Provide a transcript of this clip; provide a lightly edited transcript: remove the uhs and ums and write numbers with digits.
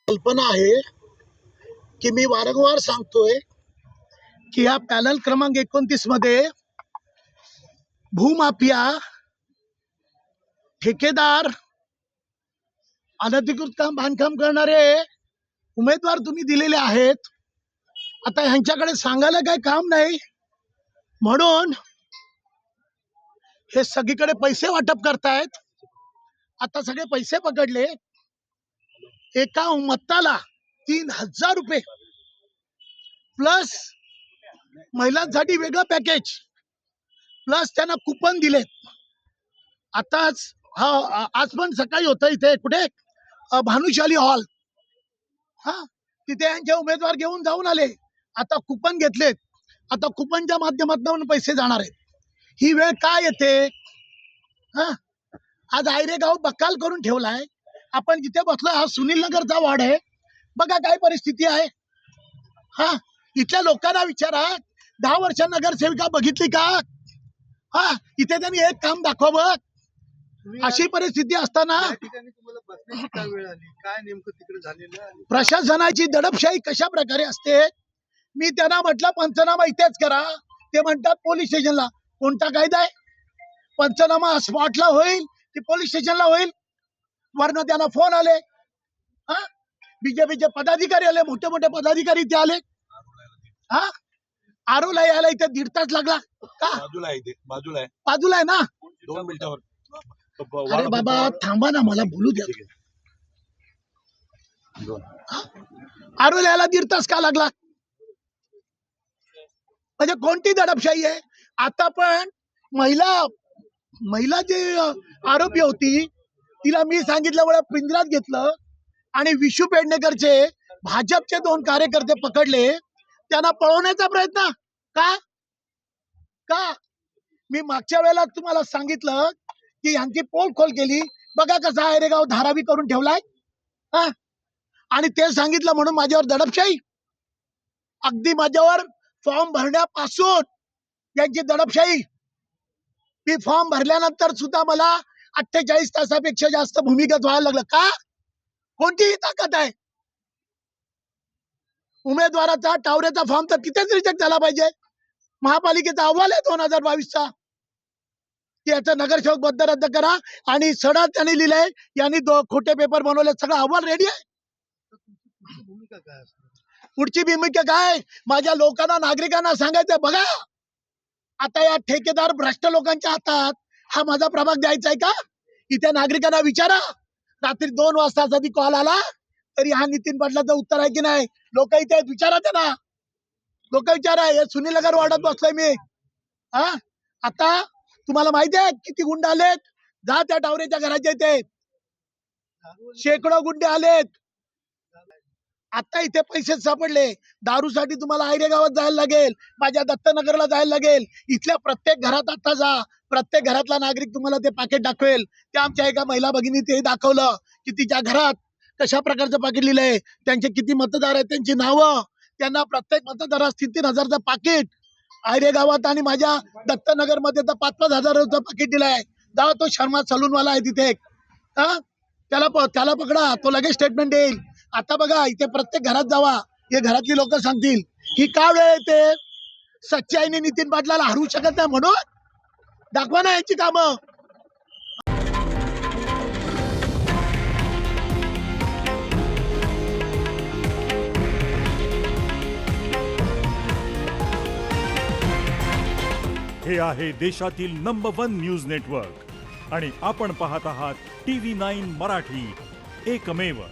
कल्पना आहे की मी वारंवार सांगतोय की या पॅनल क्रमांक 29 मध्ये भूमाफिया, ठेकेदार, अनधिकृत काम बांधकाम करणारे उमेदवार तुम्ही दिलेले आहेत. आता ह्यांच्याकडे सांगायला काही काम नाही म्हणून हे सगळीकडे पैसे वाटप करतायत. आता सगळे पैसे पकडले. एका मत्ताला 3000 रुपये प्लस महिलांसाठी वेगळं पॅकेज प्लस त्यांना कुपन दिलेत. आताच आज पण सकाळी होतं इथे कुठे भानुशाली हॉल, तिथे यांचे उमेदवार घेऊन जाऊन आले. आता कुपन घेतलेत. आता कुपनच्या माध्यमातून पैसे जाणार आहेत. ही वेळ काय येते? आज आयरेगाव बक्काल करून ठेवलाय. आपण जिथे बसलो हा सुनील नगरचा वार्ड आहे. बघा काय परिस्थिती आहे. इथल्या लोकांना विचारा, 10 वर्ष नगरसेविका बघितली का? इथे त्यांनी एक काम दाखवावं. अशी परिस्थिती असताना प्रशासनाची दडपशाही कशा प्रकारे असते? मी त्यांना म्हटलं पंचनामा इथेच करा. ते म्हणतात पोलीस स्टेशनला. कोणता कायदा आहे? पंचनामा स्पॉटला होईल की पोलीस स्टेशनला होईल? वरनं त्यांना फोन आले. बीजेपीचे पदाधिकारी आले, मोठे मोठे पदाधिकारी इथे आले. आरोला यायला इथे 1.5 तास लागला का? बाजूला आहे ना. 2 मिनिटावर. अरे बाबा थांबा ना, मला बोलू द्या. आरोला यायला 1.5 तास का लागला? म्हणजे कोणती दडपशाही आहे? आता पण महिला जे आरोपी होती तिला मी सांगितल्यामुळे पिंजऱ्यात घेतलं आणि विशू पेडणेकरचे भाजपचे 2 कार्यकर्ते पकडले. त्यांना पळवण्याचा प्रयत्न का? मी मागच्या वेळेला तुम्हाला सांगितलं की यांची पोलखोल केली. बघा कसा आयरेगाव धारावी करून ठेवलाय. आणि ते सांगितलं म्हणून माझ्यावर दडपशाही? अगदी माझ्यावर फॉर्म भरण्यापासून यांची दडपशाही. मी फॉर्म भरल्यानंतर सुद्धा मला 48 तासापेक्षा जास्त भूमिगत व्हायला लागलं का? कोणती ताकद आहे? उमेदवाराचा टावरेचा फॉर्म तर तिथेच रिजेक्ट झाला पाहिजे. महापालिकेचा अहवाल आहे 2022चा की याचा नगरसेवक बद्द रद्द करा. आणि सडा त्यांनी लिहिलंय, यांनी खोटे पेपर बनवले. सगळा अहवाल रेडी आहे. पुढची भूमिका काय? माझ्या लोकांना, नागरिकांना सांगायचं, बघा आता या ठेकेदार भ्रष्ट लोकांच्या हातात हा माझा प्रभाग द्यायचा आहे का? इथे नागरिकांना विचारा. रात्री 2 वाजता जरी कॉल आला तरी हा नितीन पाटलाचं उत्तर आहे की नाही? लोक इथे विचारा त्यांना. लोक विचारा. हे सुनील नगर वार्डात बसलोय मी. आता तुम्हाला माहिती आहे किती गुंड आलेत? जा त्या टावरेच्या घराच्या इथे शेकडो गुंडे आलेत. आता इथे पैसे सापडले. दारूसाठी तुम्हाला आयरे गावात जायला लागेल, माझ्या दत्तनगरला जायला लागेल. इथल्या प्रत्येक घरात आता जा. प्रत्येक घरातला नागरिक तुम्हाला ते पाकिट दाखवेल. ते आमच्या एका महिला भगिनी ते दाखवलं की तिच्या घरात कशा प्रकारचं पाकिट लिहिलंय, त्यांचे किती मतदार आहेत, त्यांची नावं. त्यांना प्रत्येक मतदारास 3,000चं पाकिट आयरे गावात आणि माझ्या दत्तनगर मध्ये तर 5-5 हजाराचं पाकिट दिलंय. जा तो शर्मा सलूनवाला आहे तिथे, त्याला पकडा. तो लगेच स्टेटमेंट देईल. आता बघा इथे प्रत्येक घरात जावा. हे घरातली लोक सांगतील ही का वेळ येते. सच्चाईने नितीन पाटलाला हरवू शकत नाही म्हणून दाखवा ना यांची कामं. हे आहे देशातील नंबर 1 न्यूज नेटवर्क आणि आपण पाहत आहात TV9 मराठी, एकमेव.